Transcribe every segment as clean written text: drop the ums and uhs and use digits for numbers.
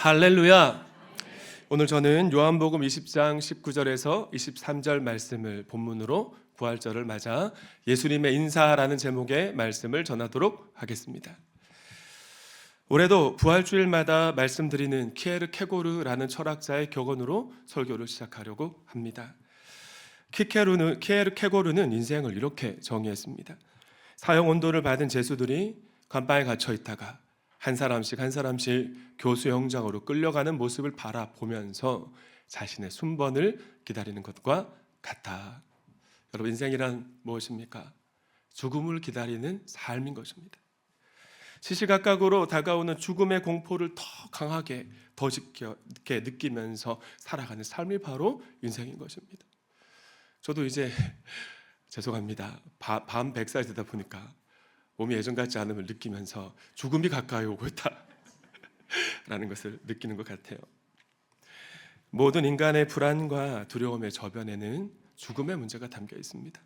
할렐루야. 오늘 저는 요한복음 20장 19절에서 23절 말씀을 본문으로 부활절을 맞아 예수님의 인사라는 제목의 말씀을 전하도록 하겠습니다. 올해도 부활주일마다 말씀드리는 키에르케고르라는 철학자의 격언으로 설교를 시작하려고 합니다. 키에르케고르는 인생을 이렇게 정의했습니다. 사형 온도를 받은 죄수들이 감방에 갇혀 있다가 한 사람씩 교수형장으로 끌려가는 모습을 바라보면서 자신의 순번을 기다리는 것과 같다. 여러분, 인생이란 무엇입니까? 죽음을 기다리는 삶인 것입니다. 시시각각으로 다가오는 죽음의 공포를 더 강하게 더 깊게 느끼면서 살아가는 삶이 바로 인생인 것입니다. 저도 이제 죄송합니다. 밤 100살 되다 보니까 몸이 예전 같지 않음을 느끼면서 죽음이 가까이 오고 있다라는 것을 느끼는 것 같아요. 모든 인간의 불안과 두려움의 저변에는 죽음의 문제가 담겨 있습니다.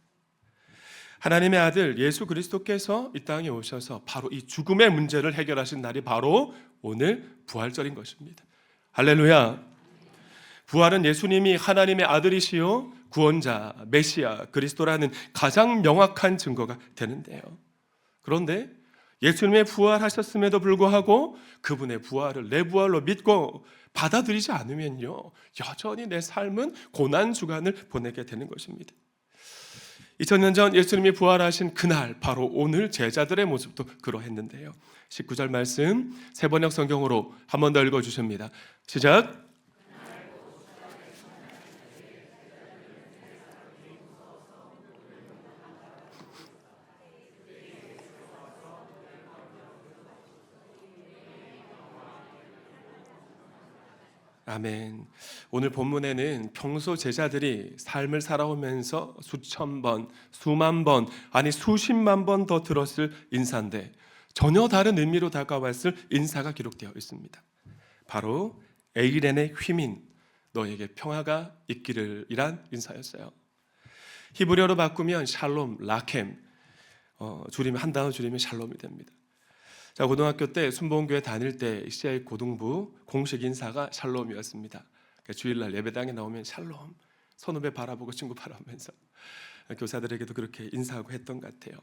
하나님의 아들 예수 그리스도께서 이 땅에 오셔서 바로 이 죽음의 문제를 해결하신 날이 바로 오늘 부활절인 것입니다. 할렐루야. 부활은 예수님이 하나님의 아들이시요 구원자, 메시아, 그리스도라는 가장 명확한 증거가 되는데요. 그런데 예수님의 부활하셨음에도 불구하고 그분의 부활을 내 부활로 믿고 받아들이지 않으면요, 여전히 내 삶은 고난 주간을 보내게 되는 것입니다. 2000년 전 예수님이 부활하신 그날, 바로 오늘 제자들의 모습도 그러했는데요. 19절 말씀 세번역 성경으로 한 번 더 읽어주십니다. 시작. 아멘. 오늘 본문에는 평소 제자들이 삶을 살아오면서 수천 번, 수만 번, 아니 수십만 번 더 들었을 인사인데 전혀 다른 의미로 다가왔을 인사가 기록되어 있습니다. 바로 에이렌의 휘민, 너에게 평화가 있기를 이란 인사였어요. 히브리어로 바꾸면 샬롬, 라켐, 줄이면 한 단어 줄이면 샬롬이 됩니다. 자, 고등학교 때 순복음교회 다닐 때 CI 고등부 공식 인사가 샬롬이었습니다. 그러니까 주일날 예배당에 나오면 샬롬, 선후배 바라보고 친구 바라보면서 교사들에게도 그렇게 인사하고 했던 것 같아요.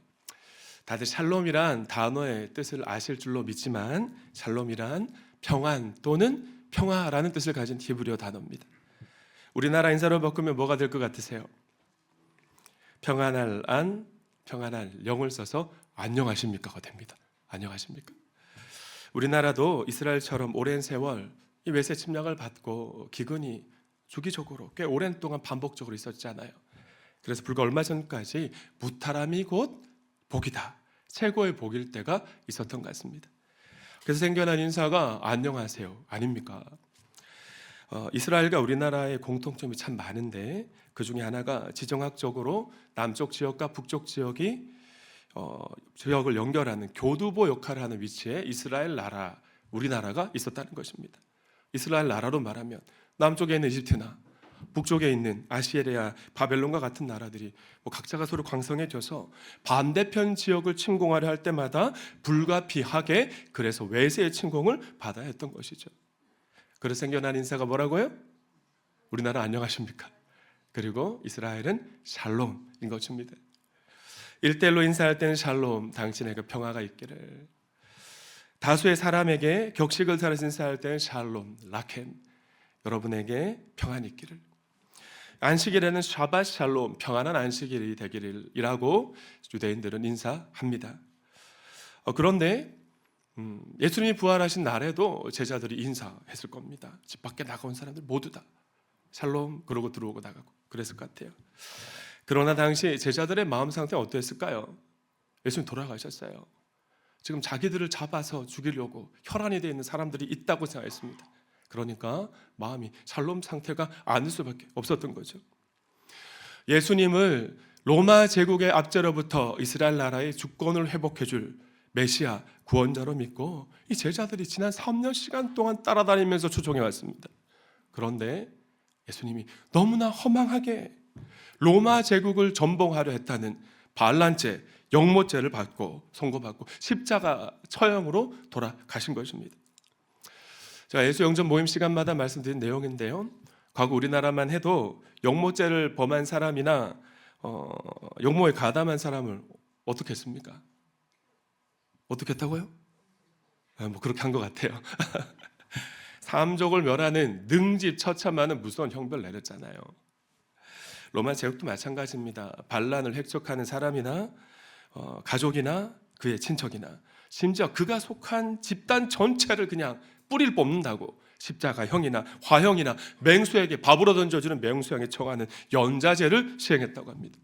다들 샬롬이란 단어의 뜻을 아실 줄로 믿지만 샬롬이란 평안 또는 평화라는 뜻을 가진 히브리어 단어입니다. 우리나라 인사로 바꾸면 뭐가 될 것 같으세요? 평안할 안, 평안할 영을 써서 안녕하십니까가 됩니다. 안녕하십니까? 우리나라도 이스라엘처럼 오랜 세월 이 외세 침략을 받고 기근이 주기적으로 꽤 오랜 동안 반복적으로 있었잖아요. 그래서 불과 얼마 전까지 무탈함이 곧 복이다, 최고의 복일 때가 있었던 것 같습니다. 그래서 생겨난 인사가 안녕하세요 아닙니까? 이스라엘과 우리나라의 공통점이 참 많은데 그 중에 하나가 지정학적으로 남쪽 지역과 북쪽 지역이 지역을 연결하는 교두보 역할을 하는 위치에 이스라엘 나라, 우리나라가 있었다는 것입니다. 이스라엘 나라로 말하면 남쪽에 있는 이집트나 북쪽에 있는 아시리아, 바벨론과 같은 나라들이 각자가 서로 강성해져서 반대편 지역을 침공하려 할 때마다 불가피하게 그래서 외세의 침공을 받아야 했던 것이죠. 그래서 생겨난 인사가 뭐라고요? 우리나라 안녕하십니까? 그리고 이스라엘은 샬롬인 것입니다. 1대1로 인사할 때는 샬롬, 당신에게 평화가 있기를. 다수의 사람에게 격식을 따라서 인사할 때는 샬롬, 라켐, 여러분에게 평안이 있기를. 안식일에는 샤밧 샬롬, 평안한 안식일이 되기를이라고 유대인들은 인사합니다. 그런데 예수님이 부활하신 날에도 제자들이 인사했을 겁니다. 집 밖에 나가온 사람들 모두 다 샬롬 그러고 들어오고 나가고 그랬을 것 같아요. 그러나 당시 제자들의 마음 상태가 어떠했을까요? 예수님 돌아가셨어요. 지금 자기들을 잡아서 죽이려고 혈안이 되어 있는 사람들이 있다고 생각했습니다. 그러니까 마음이 샬롬 상태가 아닐 수밖에 없었던 거죠. 예수님을 로마 제국의 압제로부터 이스라엘 나라의 주권을 회복해 줄 메시아, 구원자로 믿고 이 제자들이 지난 3년 시간 동안 따라다니면서 추종해 왔습니다. 그런데 예수님이 너무나 허망하게 로마 제국을 전봉하려 했다는 반란죄, 영모죄를 받고 선고받고 십자가 처형으로 돌아가신 것입니다. 제가 예수 영접 모임 시간마다 말씀드린 내용인데요. 과거 우리나라만 해도 영모죄를 범한 사람이나 영모에 가담한 사람을 어떻게 했습니까? 어떻게 했다고요? 뭐 그렇게 한 것 같아요. 삼족을 멸하는 능지 처참한 무서운 형벌을 내렸잖아요. 로마 제국도 마찬가지입니다. 반란을 획책하는 사람이나 가족이나 그의 친척이나 심지어 그가 속한 집단 전체를 그냥 뿌리를 뽑는다고 십자가형이나 화형이나 맹수에게 밥으로 던져주는 맹수형에 처하는 연자제를 시행했다고 합니다.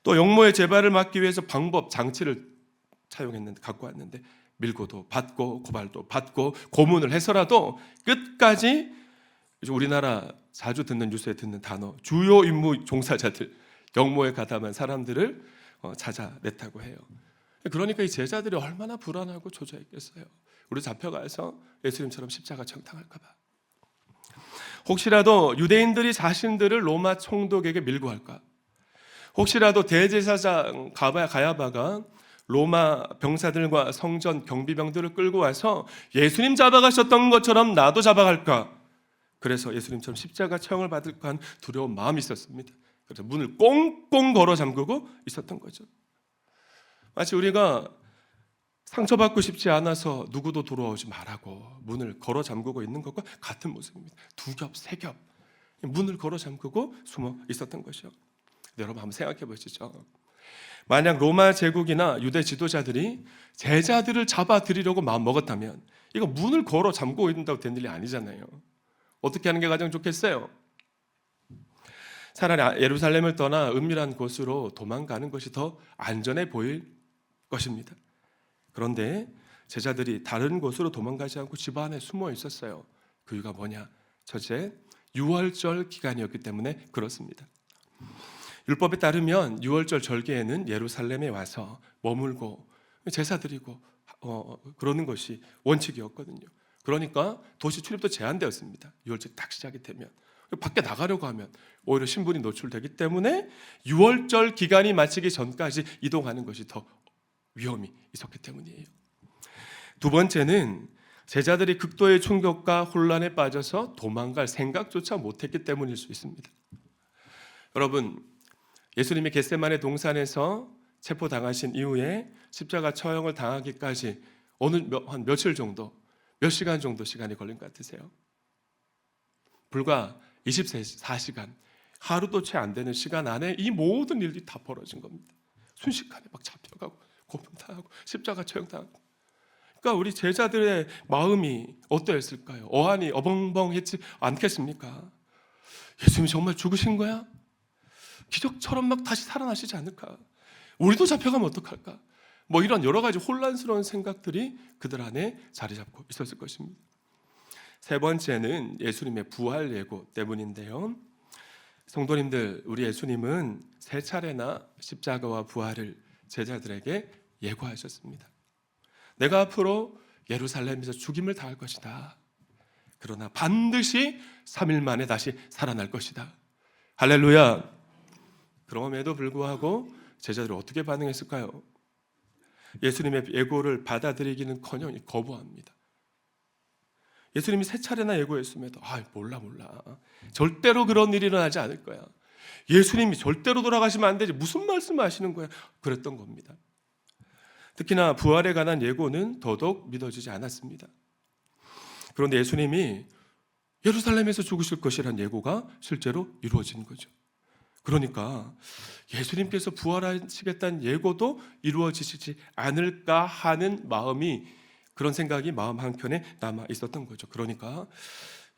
또 영모의 재발을 막기 위해서 방법, 장치를 차용했는데 갖고 왔는데 밀고도 받고 고발도 받고 고문을 해서라도 끝까지 우리나라 자주 듣는 뉴스에 듣는 단어 주요 임무 종사자들, 영모에 가담한 사람들을 찾아냈다고 해요. 그러니까 이 제자들이 얼마나 불안하고 초조했겠어요. 우리 잡혀가서 예수님처럼 십자가 청탕할까 봐. 혹시라도 유대인들이 자신들을 로마 총독에게 밀고 할까? 혹시라도 대제사장 가야바가 로마 병사들과 성전 경비병들을 끌고 와서 예수님 잡아가셨던 것처럼 나도 잡아갈까? 그래서 예수님처럼 십자가 처형을 받을까 한 두려운 마음이 있었습니다. 그래서 문을 꽁꽁 걸어 잠그고 있었던 거죠. 마치 우리가 상처받고 싶지 않아서 누구도 돌아오지 말라고 문을 걸어 잠그고 있는 것과 같은 모습입니다. 두 겹, 세 겹 문을 걸어 잠그고 숨어 있었던 것이요. 여러분 한번 생각해 보시죠. 만약 로마 제국이나 유대 지도자들이 제자들을 잡아들이려고 마음먹었다면 이거 문을 걸어 잠그고 있는다고 된 일이 아니잖아요. 어떻게 하는 게 가장 좋겠어요? 차라리 예루살렘을 떠나 은밀한 곳으로 도망가는 것이 더 안전해 보일 것입니다. 그런데 제자들이 다른 곳으로 도망가지 않고 집 안에 숨어 있었어요. 그 이유가 뭐냐? 첫째, 유월절 기간이었기 때문에 그렇습니다. 율법에 따르면 유월절 절기에는 예루살렘에 와서 머물고 제사 드리고 그러는 것이 원칙이었거든요. 그러니까 도시 출입도 제한되었습니다. 유월절 딱 시작이 되면 밖에 나가려고 하면 오히려 신분이 노출되기 때문에 유월절 기간이 마치기 전까지 이동하는 것이 더 위험이 있었기 때문이에요. 두 번째는 제자들이 극도의 충격과 혼란에 빠져서 도망갈 생각조차 못했기 때문일 수 있습니다. 여러분, 예수님이 겟세마네 동산에서 체포당하신 이후에 십자가 처형을 당하기까지 한 며칠 정도, 몇 시간 정도 시간이 걸린 것 같으세요? 불과 24시간, 하루도 채 안 되는 시간 안에 이 모든 일이 다 벌어진 겁니다. 순식간에 막 잡혀가고 고문당하고 십자가 처형당하고. 그러니까 우리 제자들의 마음이 어떠했을까요? 어안이 어벙벙했지 않겠습니까? 예수님이 정말 죽으신 거야? 기적처럼 막 다시 살아나시지 않을까? 우리도 잡혀가면 어떡할까? 뭐 이런 여러 가지 혼란스러운 생각들이 그들 안에 자리 잡고 있었을 것입니다. 세 번째는 예수님의 부활 예고 때문인데요. 성도님들, 우리 예수님은 세 차례나 십자가와 부활을 제자들에게 예고하셨습니다. 내가 앞으로 예루살렘에서 죽임을 당할 것이다. 그러나 반드시 3일 만에 다시 살아날 것이다. 할렐루야. 그럼에도 불구하고 제자들이 어떻게 반응했을까요? 예수님의 예고를 받아들이기는커녕 거부합니다. 예수님이 세 차례나 예고했음에도 몰라 절대로 그런 일이 일어나지 않을 거야. 예수님이 절대로 돌아가시면 안 되지 무슨 말씀을 하시는 거야? 그랬던 겁니다. 특히나 부활에 관한 예고는 더더욱 믿어지지 않았습니다. 그런데 예수님이 예루살렘에서 죽으실 것이라는 예고가 실제로 이루어진 거죠. 그러니까 예수님께서 부활하시겠다는 예고도 이루어지지 않을까 하는 마음이, 그런 생각이 마음 한켠에 남아 있었던 거죠. 그러니까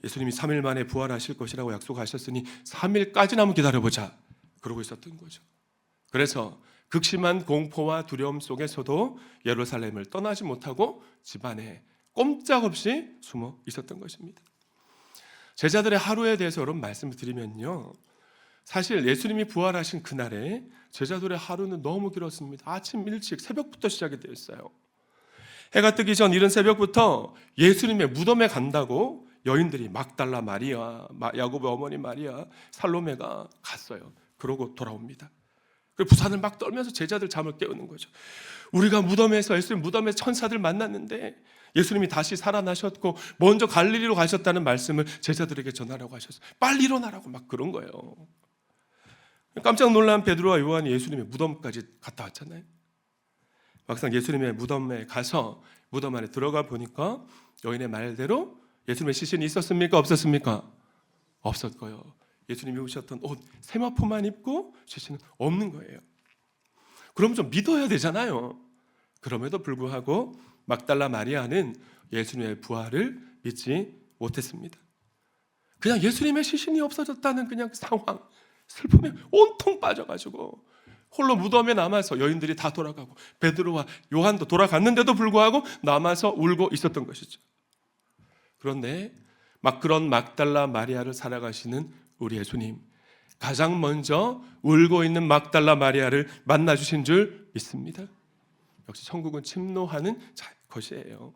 예수님이 3일 만에 부활하실 것이라고 약속하셨으니 3일까지는 한번 기다려보자, 그러고 있었던 거죠. 그래서 극심한 공포와 두려움 속에서도 예루살렘을 떠나지 못하고 집안에 꼼짝없이 숨어 있었던 것입니다. 제자들의 하루에 대해서 여러분 말씀을 드리면요, 사실 예수님이 부활하신 그날에 제자들의 하루는 너무 길었습니다. 아침 일찍 새벽부터 시작이 되었어요. 해가 뜨기 전 이른 새벽부터 예수님의 무덤에 간다고 여인들이 막달라 마리아, 야곱의 어머니 마리아, 살로메가 갔어요. 그러고 돌아옵니다. 그리고 부산을 막 떨면서 제자들 잠을 깨우는 거죠. 우리가 무덤에서 예수님 무덤에서 천사들 만났는데 예수님이 다시 살아나셨고 먼저 갈릴리로 가셨다는 말씀을 제자들에게 전하라고 하셨어요. 빨리 일어나라고 막 그런 거예요. 깜짝 놀란 베드로와 요한이 예수님의 무덤까지 갔다 왔잖아요. 막상 예수님의 무덤에 가서 무덤 안에 들어가 보니까 여인의 말대로 예수님의 시신이 있었습니까? 없었습니까? 없었고요. 예수님이 입으셨던 옷 세마포만 입고 시신은 없는 거예요. 그럼 좀 믿어야 되잖아요. 그럼에도 불구하고 막달라 마리아는 예수님의 부활을 믿지 못했습니다. 그냥 예수님의 시신이 없어졌다는 그냥 상황, 슬픔에 온통 빠져가지고 홀로 무덤에 남아서 여인들이 다 돌아가고 베드로와 요한도 돌아갔는데도 불구하고 남아서 울고 있었던 것이죠. 그런데 막 그런 막달라 마리아를 살아가시는 우리 예수님, 가장 먼저 울고 있는 막달라 마리아를 만나주신 줄 믿습니다. 역시 천국은 침노하는 것이에요.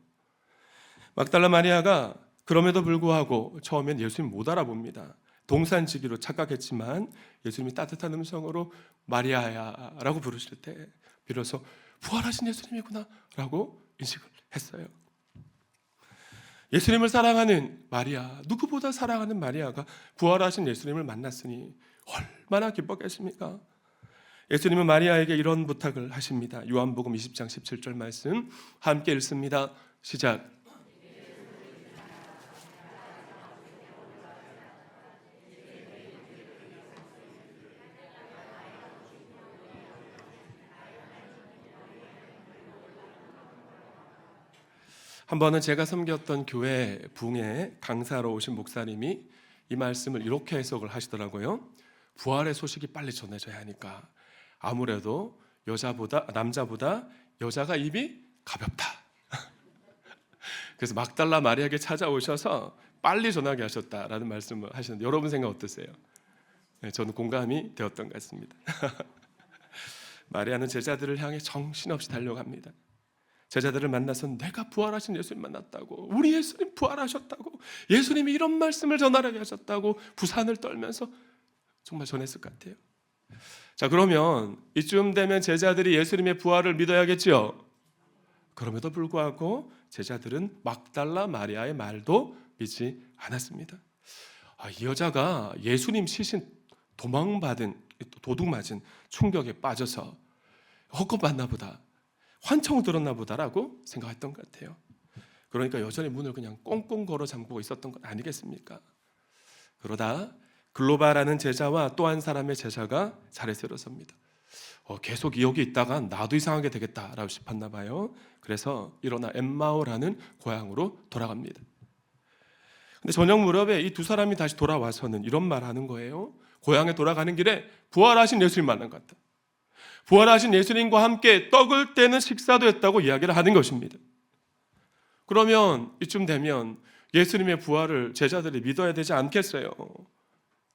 막달라 마리아가 그럼에도 불구하고 처음엔 예수님 못 알아봅니다. 동산지기로 착각했지만 예수님이 따뜻한 음성으로 마리아야 라고 부르실 때 비로소 부활하신 예수님이구나 라고 인식을 했어요. 예수님을 사랑하는 마리아, 누구보다 사랑하는 마리아가 부활하신 예수님을 만났으니 얼마나 기뻤겠습니까? 예수님은 마리아에게 이런 부탁을 하십니다. 요한복음 20장 17절 말씀 함께 읽습니다. 시작. 한 번은 제가 섬겼던 교회 붕에 강사로 오신 목사님이 이 말씀을 이렇게 해석을 하시더라고요. 부활의 소식이 빨리 전해져야 하니까 아무래도 남자보다 여자가 입이 가볍다. 그래서 막달라 마리아에게 찾아오셔서 빨리 전하게 하셨다라는 말씀을 하시는데 여러분 생각 어떠세요? 네, 저는 공감이 되었던 것 같습니다. 마리아는 제자들을 향해 정신없이 달려갑니다. 제자들을 만나서 내가 부활하신 예수님 만났다고, 우리 예수님 부활하셨다고, 예수님이 이런 말씀을 전하게 하셨다고 부산을 떨면서 정말 전했을 것 같아요. 자, 그러면 이쯤 되면 제자들이 예수님의 부활을 믿어야겠죠. 그럼에도 불구하고 제자들은 막달라 마리아의 말도 믿지 않았습니다. 이 여자가 예수님 시신 도둑 맞은 충격에 빠져서 헛것봤나 보다, 환청 들었나 보다라고 생각했던 것 같아요. 그러니까 여전히 문을 그냥 꽁꽁 걸어 잠그고 있었던 것 아니겠습니까? 그러다 글로바라는 제자와 또 한 사람의 제자가 자리에 일어섭니다. 계속 여기 있다가 나도 이상하게 되겠다라고 싶었나 봐요. 그래서 일어나 엠마오라는 고향으로 돌아갑니다. 근데 저녁 무렵에 이 두 사람이 다시 돌아와서는 이런 말 하는 거예요. 고향에 돌아가는 길에 부활하신 예수님 만난 것 같다. 부활하신 예수님과 함께 떡을 떼는 식사도 했다고 이야기를 하는 것입니다. 그러면 이쯤 되면 예수님의 부활을 제자들이 믿어야 되지 않겠어요?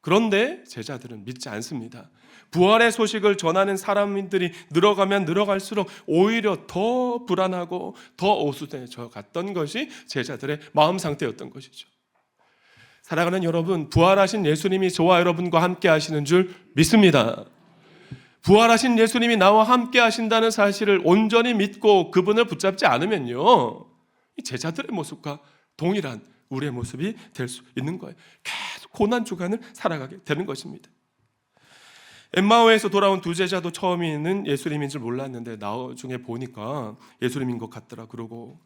그런데 제자들은 믿지 않습니다. 부활의 소식을 전하는 사람들이 늘어가면 늘어갈수록 오히려 더 불안하고 더 어수선해져 갔던 것이 제자들의 마음 상태였던 것이죠. 사랑하는 여러분, 부활하신 예수님이 저와 여러분과 함께 하시는 줄 믿습니다. 부활하신 예수님이 나와 함께 하신다는 사실을 온전히 믿고 그분을 붙잡지 않으면요, 제자들의 모습과 동일한 우리의 모습이 될 수 있는 거예요. 계속 고난 주간을 살아가게 되는 것입니다. 엠마오에서 돌아온 두 제자도 처음에는 예수님인 줄 몰랐는데 나중에 보니까 예수님인 것 같더라 그러고,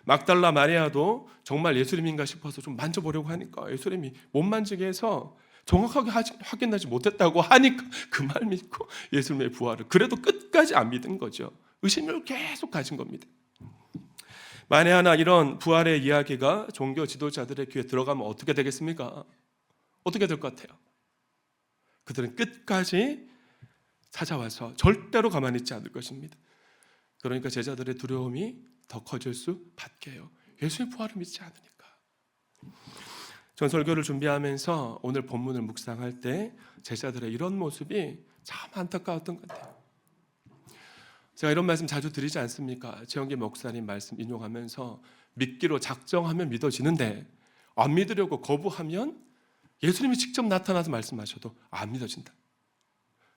막달라 마리아도 정말 예수님인가 싶어서 좀 만져보려고 하니까 예수님이 못 만지게 해서 정확하게 확인하지 못했다고 하니까 그 말 믿고 예수님의 부활을 그래도 끝까지 안 믿은 거죠. 의심을 계속 가진 겁니다. 만에 하나 이런 부활의 이야기가 종교 지도자들의 귀에 들어가면 어떻게 되겠습니까? 어떻게 될 것 같아요? 그들은 끝까지 찾아와서 절대로 가만히 있지 않을 것입니다. 그러니까 제자들의 두려움이 더 커질 수밖에 해요. 예수의 부활을 믿지 않으니까. 전 설교를 준비하면서 오늘 본문을 묵상할 때 제자들의 이런 모습이 참 안타까웠던 것 같아요. 제가 이런 말씀 자주 드리지 않습니까? 최영기 목사님 말씀 인용하면서 믿기로 작정하면 믿어지는데 안 믿으려고 거부하면 예수님이 직접 나타나서 말씀하셔도 안 믿어진다.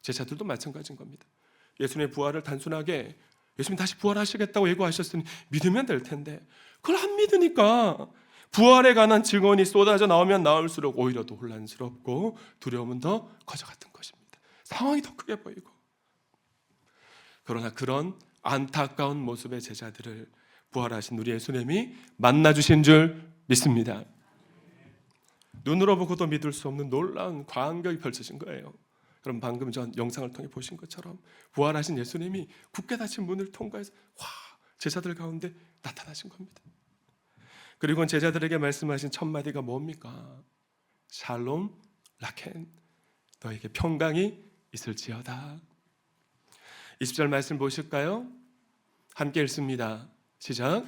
제자들도 마찬가지인 겁니다. 예수님의 부활을 단순하게 예수님 다시 부활하시겠다고 예고하셨으니 믿으면 될 텐데 그걸 안 믿으니까 부활에 관한 증언이 쏟아져 나오면 나올수록 오히려 더 혼란스럽고 두려움은 더 커져갔던 것입니다. 상황이 더 크게 보이고. 그러나 그런 안타까운 모습의 제자들을 부활하신 우리 예수님이 만나주신 줄 믿습니다. 눈으로 보고도 믿을 수 없는 놀라운 광경이 펼쳐진 거예요. 그럼 방금 전 영상을 통해 보신 것처럼 부활하신 예수님이 굳게 닫힌 문을 통과해서 제자들 가운데 나타나신 겁니다. 그리고 제자들에게 말씀하신 첫 마디가 뭡니까? 샬롬 라켄, 너에게 평강이 있을지어다. 20절 말씀 보실까요? 함께 읽습니다. 시작.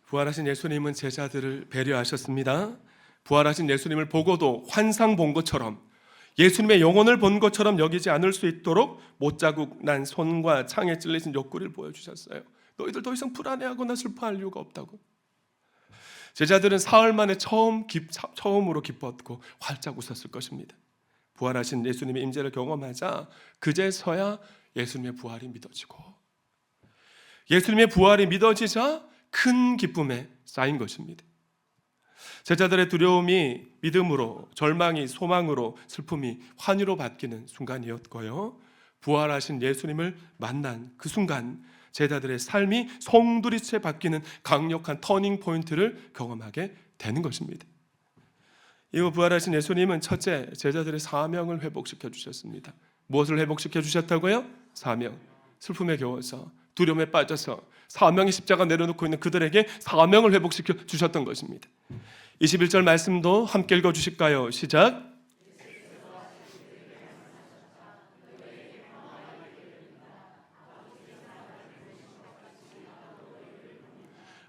부활하신 예수님은 제자들을 배려하셨습니다. 부활하신 예수님을 보고도 환상 본 것처럼, 예수님의 영혼을 본 것처럼 여기지 않을 수 있도록 못자국 난 손과 창에 찔리신 옆구리를 보여주셨어요. 너희들 더 이상 불안해하거나 슬퍼할 이유가 없다고. 제자들은 사흘 만에 처음으로 기뻤고 활짝 웃었을 것입니다. 부활하신 예수님의 임재를 경험하자 그제서야 예수님의 부활이 믿어지고, 예수님의 부활이 믿어지자 큰 기쁨에 쌓인 것입니다. 제자들의 두려움이 믿음으로, 절망이 소망으로, 슬픔이 환희로 바뀌는 순간이었고요. 부활하신 예수님을 만난 그 순간 제자들의 삶이 송두리째 바뀌는 강력한 터닝 포인트를 경험하게 되는 것입니다. 이후 부활하신 예수님은 첫째, 제자들의 사명을 회복시켜 주셨습니다. 무엇을 회복시켜 주셨다고요? 사명. 슬픔에 겨워서, 두려움에 빠져서 사명의 십자가 내려놓고 있는 그들에게 사명을 회복시켜 주셨던 것입니다. 21절 말씀도 함께 읽어주실까요? 시작.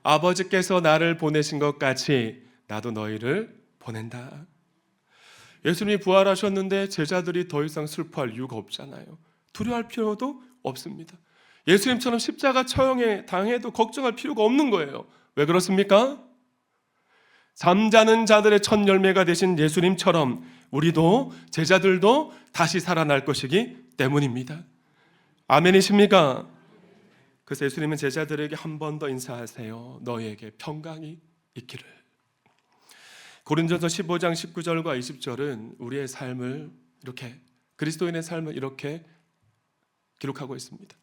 아버지께서 나를 보내신 것 같이 나도 너희를 보낸다. 예수님이 부활하셨는데 제자들이 더 이상 슬퍼할 이유가 없잖아요. 두려워할 필요도 없습니다. 예수님처럼 십자가 처형에 당해도 걱정할 필요가 없는 거예요. 왜 그렇습니까? 잠자는 자들의 첫 열매가 되신 예수님처럼 우리도, 제자들도 다시 살아날 것이기 때문입니다. 아멘이십니까? 그래서 예수님은 제자들에게 한 번 더 인사하세요. 너희에게 평강이 있기를. 고린도전서 15장 19절과 20절은 우리의 삶을 이렇게, 그리스도인의 삶을 이렇게 기록하고 있습니다.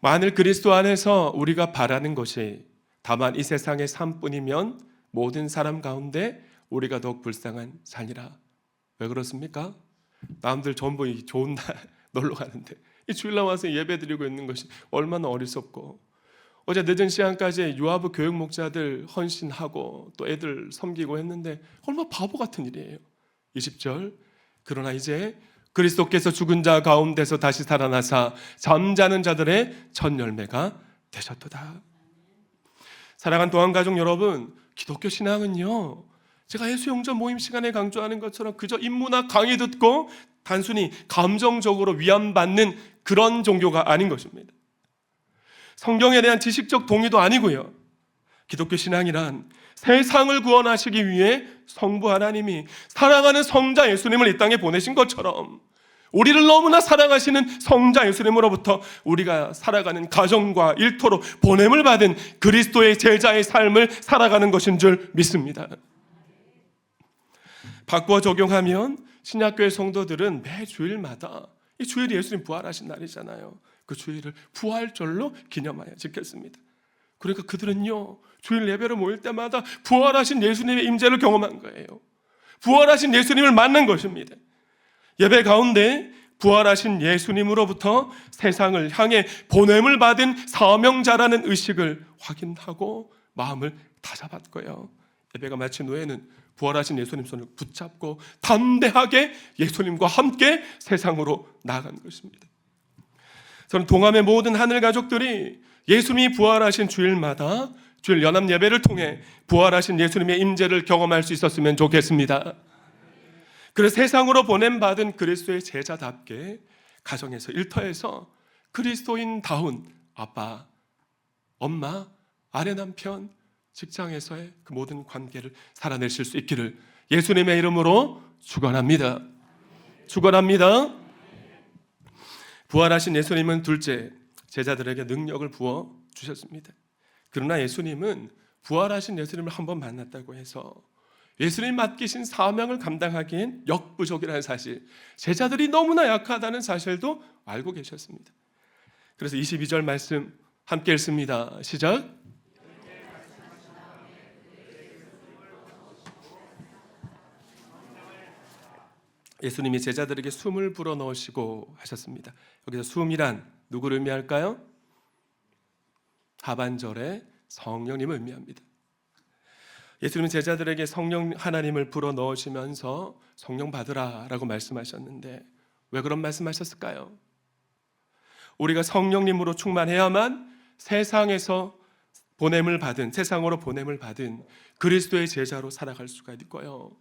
만일 그리스도 안에서 우리가 바라는 것이 다만 이 세상의 삶뿐이면 모든 사람 가운데 우리가 더욱 불쌍한 자니라. 왜 그렇습니까? 남들 전부 이 좋은 날 놀러 가는데 이 주일날 와서 예배 드리고 있는 것이 얼마나 어리석고, 어제 늦은 시간까지 유아부 교육 목자들 헌신하고 또 애들 섬기고 했는데 얼마나 바보 같은 일이에요. 20절, 그러나 이제 그리스도께서 죽은 자 가운데서 다시 살아나사 잠자는 자들의 첫 열매가 되셨도다. 사랑하는 동안가족 여러분, 기독교 신앙은요, 제가 예수영전 모임 시간에 강조하는 것처럼 그저 인문학 강의 듣고 단순히 감정적으로 위안받는 그런 종교가 아닌 것입니다. 성경에 대한 지식적 동의도 아니고요. 기독교 신앙이란 세상을 구원하시기 위해 성부 하나님이 사랑하는 성자 예수님을 이 땅에 보내신 것처럼 우리를 너무나 사랑하시는 성자 예수님으로부터 우리가 살아가는 가정과 일터로 보냄을 받은 그리스도의 제자의 삶을 살아가는 것인 줄 믿습니다. 바꾸어 적용하면 신약교회 성도들은 매 주일마다, 이 주일이 예수님 부활하신 날이잖아요. 그 주일을 부활절로 기념하여 지켰습니다. 그러니까 그들은요, 주일 예배로 모일 때마다 부활하신 예수님의 임재를 경험한 거예요. 부활하신 예수님을 만난 것입니다. 예배 가운데 부활하신 예수님으로부터 세상을 향해 보냄을 받은 사명자라는 의식을 확인하고 마음을 다잡았고요. 예배가 마친 후에는 부활하신 예수님 손을 붙잡고 담대하게 예수님과 함께 세상으로 나아간 것입니다. 저는 동암의 모든 하늘 가족들이 예수님이 부활하신 주일마다 주일 연합 예배를 통해 부활하신 예수님의 임재를 경험할 수 있었으면 좋겠습니다. 그래서 세상으로 보냄받은 그리스도의 제자답게 가정에서, 일터에서 그리스도인다운 아빠, 엄마, 아내, 남편, 직장에서의 그 모든 관계를 살아내실 수 있기를 예수님의 이름으로 축원합니다. 축원합니다. 부활하신 예수님은 둘째, 제자들에게 능력을 부어 주셨습니다. 그러나 예수님은 부활하신 예수님을 한번 만났다고 해서 예수님 맡기신 사명을 감당하기엔 역부족이라는 사실, 제자들이 너무나 약하다는 사실도 알고 계셨습니다. 그래서 22절 말씀 함께 읽습니다. 시작. 예수님이 제자들에게 숨을 불어넣으시고 하셨습니다. 여기서 숨이란 누구를 의미할까요? 하반절에 성령님을 의미합니다. 예수님은 제자들에게 성령 하나님을 불어넣으시면서 성령 받으라 라고 말씀하셨는데 왜 그런 말씀하셨을까요? 우리가 성령님으로 충만해야만 세상으로 보냄을 받은 그리스도의 제자로 살아갈 수가 있고요.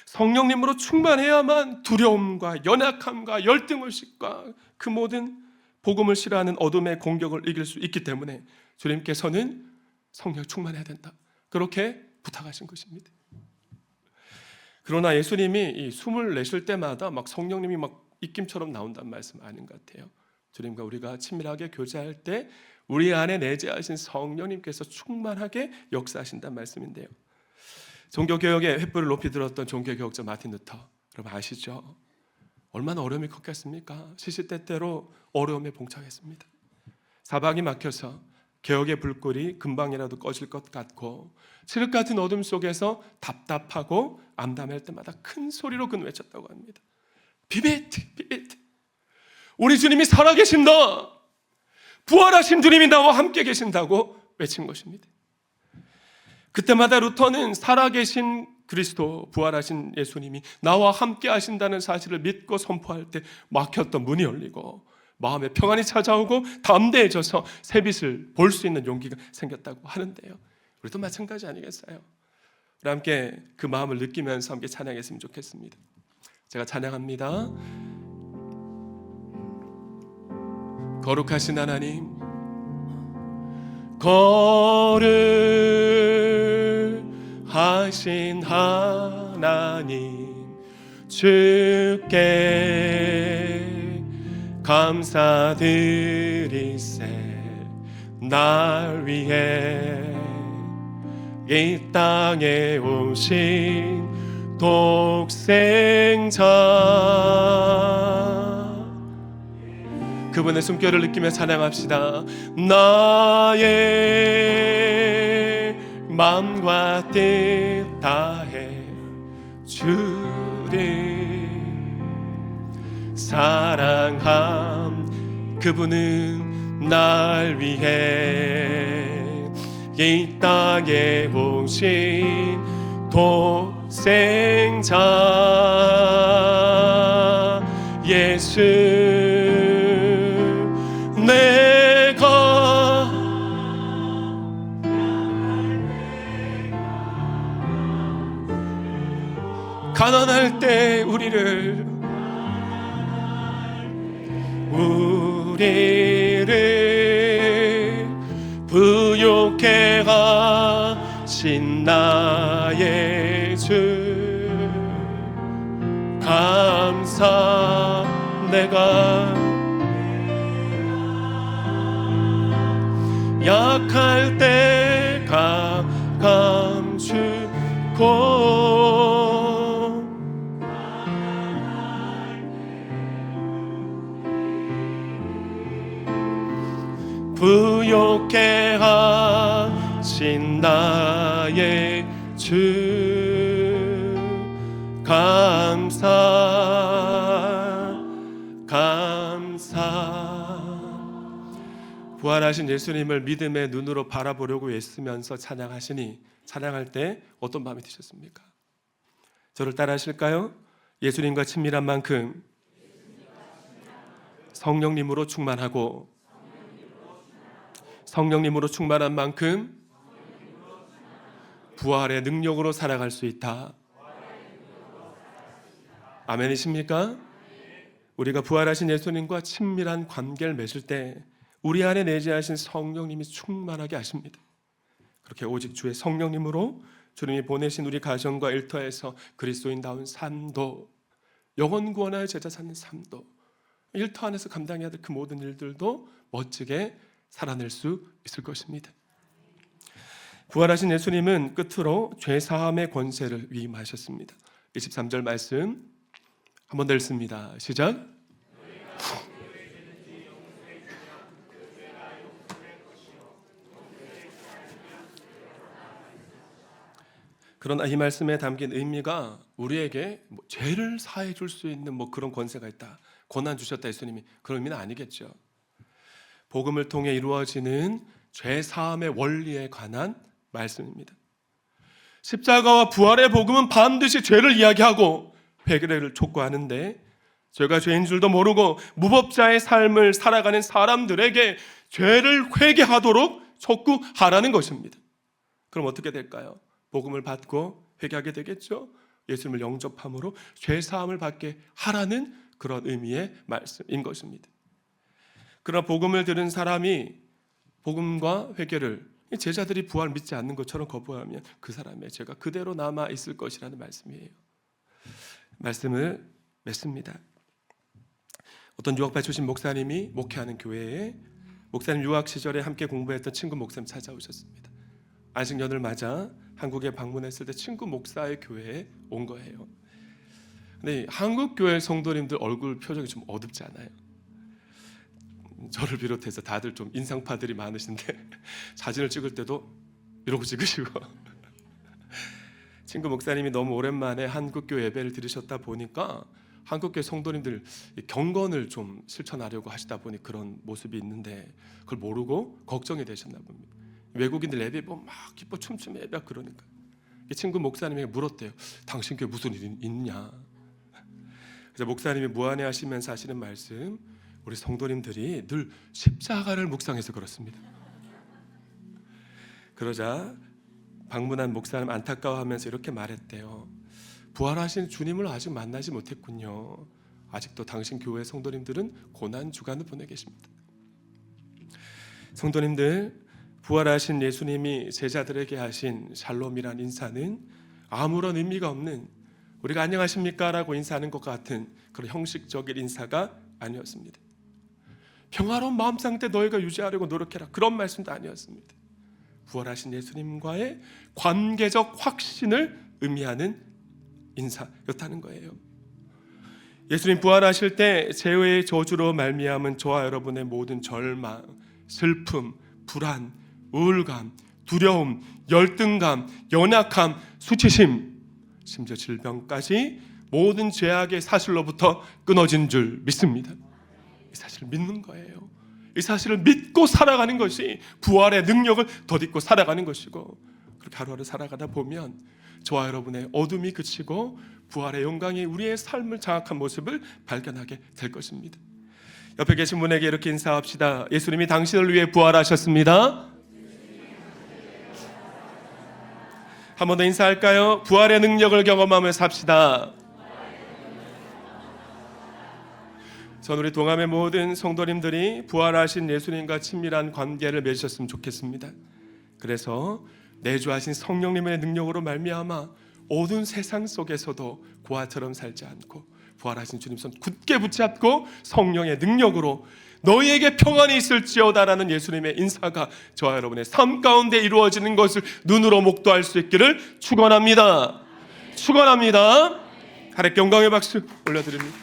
성령님으로 충만해야만 두려움과 연약함과 열등의식과 그 모든 복음을 싫어하는 어둠의 공격을 이길 수 있기 때문에 주님께서는 성령 충만해야 된다, 그렇게 부탁하신 것입니다. 그러나 예수님이 이 숨을 내쉴 때마다 막 성령님이 막 입김처럼 나온다는 말씀 아닌 것 같아요. 주님과 우리가 친밀하게 교제할 때 우리 안에 내재하신 성령님께서 충만하게 역사하신다는 말씀인데요. 종교개혁의 횃불을 높이 들었던 종교개혁자 마틴 루터, 여러분 아시죠? 얼마나 어려움이 컸겠습니까? 시시때때로 어려움에 봉착했습니다. 사방이 막혀서 개혁의 불꽃이 금방이라도 꺼질 것 같고 칠흑 같은 어둠 속에서 답답하고 암담할 때마다 큰 소리로 그 외쳤다고 합니다. 비비트, 비비트, 우리 주님이 살아계신다, 부활하신 주님이 나와 함께 계신다고 외친 것입니다. 그때마다 루터는 살아계신 그리스도, 부활하신 예수님이 나와 함께 하신다는 사실을 믿고 선포할 때 막혔던 문이 열리고 마음에 평안이 찾아오고 담대해져서 새빛을 볼 수 있는 용기가 생겼다고 하는데요. 우리도 마찬가지 아니겠어요? 우리 함께 그 마음을 느끼면서 함께 찬양했으면 좋겠습니다. 제가 찬양합니다. 거룩하신 하나님, 거룩하신 하나님, 주께 감사드리세. 날 위해 이 땅에 오신 독생자, 그분의 숨결을 느끼며 찬양합시다. 나의 마음과 뜻 다해 주를 사랑함. 그분은 날 위해 이 땅에 오신 독생자 예수. 내가 가난할 때 우리를 부욕해 하신 나의 주 감사. 내가 약할 때 감추고 부욕해 하신 나의 주 감사. 부활하신 예수님을 믿음의 눈으로 바라보려고 애쓰면서 찬양하시니 찬양할 때 어떤 마음이 드셨습니까? 저를 따라 하실까요? 예수님과 친밀한 만큼 성령님으로 충만하고 성령님으로 충만한 만큼 부활의 능력으로 살아갈 수 있다. 아멘이십니까? 우리가 부활하신 예수님과 친밀한 관계를 맺을 때 우리 안에 내재하신 성령님이 충만하게 하십니다. 그렇게 오직 주의 성령님으로 주님이 보내신 우리 가정과 일터에서 그리스도인다운 삶도, 영혼 구원하여 제자 삼는 삶도, 일터 안에서 감당해야 될 그 모든 일들도 멋지게 살아낼 수 있을 것입니다. 부활하신 예수님은 끝으로 죄사함의 권세를 위임하셨습니다. 23절 말씀 한 번 더 읽습니다. 시작. 그러나 이 말씀에 담긴 의미가 우리에게 죄를 사해 줄 수 있는 그런 권세가 있다, 권한 주셨다 예수님이, 그런 의미는 아니겠죠. 복음을 통해 이루어지는 죄 사함의 원리에 관한 말씀입니다. 십자가와 부활의 복음은 반드시 죄를 이야기하고 회개를 촉구하는데, 죄가 죄인 줄도 모르고 무법자의 삶을 살아가는 사람들에게 죄를 회개하도록 촉구하라는 것입니다. 그럼 어떻게 될까요? 복음을 받고 회개하게 되겠죠. 예수님을 영접함으로 죄 사함을 받게 하라는 그런 의미의 말씀인 것입니다. 그러나 복음을 들은 사람이 복음과 회개를 제자들이 부활 믿지 않는 것처럼 거부하면 그 사람의 죄가 그대로 남아 있을 것이라는 말씀이에요. 말씀을 맺습니다. 어떤 유학파 출신 목사님이 목회하는 교회에 목사님 유학 시절에 함께 공부했던 친구 목사님 찾아오셨습니다. 안식년을 맞아 한국에 방문했을 때 친구 목사의 교회에 온 거예요. 근데 한국 교회 성도님들 얼굴 표정이 좀 어둡지 않아요? 저를 비롯해서 다들 좀 인상파들이 많으신데 사진을 찍을 때도 이러고 찍으시고 친구 목사님이 너무 오랜만에 한국교회 예배를 들으셨다 보니까 한국교회 성도님들 경건을 좀 실천하려고 하시다 보니 그런 모습이 있는데 그걸 모르고 걱정이 되셨나 봅니다. 외국인들 예배 보면 막 기뻐 춤추며 예배 그러니까 친구 목사님에게 물었대요. 당신 교회 무슨 일 있냐? 그래서 목사님이 무안해하시면서 하시는 말씀, 우리 성도님들이 늘 십자가를 묵상해서 그렇습니다. 그러자 방문한 목사님 안타까워하면서 이렇게 말했대요. 부활하신 주님을 아직 만나지 못했군요. 아직도 당신 교회 성도님들은 고난 주간을 보내 계십니다. 성도님들, 부활하신 예수님이 제자들에게 하신 샬롬이란 인사는 아무런 의미가 없는, 우리가 안녕하십니까 라고 인사하는 것 같은 그런 형식적인 인사가 아니었습니다. 평화로운 마음 상태 너희가 유지하려고 노력해라, 그런 말씀도 아니었습니다. 부활하신 예수님과의 관계적 확신을 의미하는 인사였다는 거예요. 예수님 부활하실 때 죄의 저주로 말미암은 저와 여러분의 모든 절망, 슬픔, 불안, 우울감, 두려움, 열등감, 연약함, 수치심, 심지어 질병까지 모든 죄악의 사실로부터 끊어진 줄 믿습니다. 이 사실을 믿는 거예요. 이 사실을 믿고 살아가는 것이 부활의 능력을 덧입고 살아가는 것이고, 그렇게 하루하루 살아가다 보면 저와 여러분의 어둠이 그치고 부활의 영광이 우리의 삶을 장악한 모습을 발견하게 될 것입니다. 옆에 계신 분에게 이렇게 인사합시다. 예수님이 당신을 위해 부활하셨습니다. 한 번 더 인사할까요? 부활의 능력을 경험하며 삽시다. 전 우리 동암의 모든 성도님들이 부활하신 예수님과 친밀한 관계를 맺으셨으면 좋겠습니다. 그래서 내주하신 성령님의 능력으로 말미암아 어두운 세상 속에서도 고아처럼 살지 않고 부활하신 주님 손 굳게 붙잡고 성령의 능력으로 너희에게 평안이 있을지어다라는 예수님의 인사가 저와 여러분의 삶 가운데 이루어지는 것을 눈으로 목도할 수 있기를 축원합니다. 축원합니다. 하나님께 영광의 박수 올려드립니다.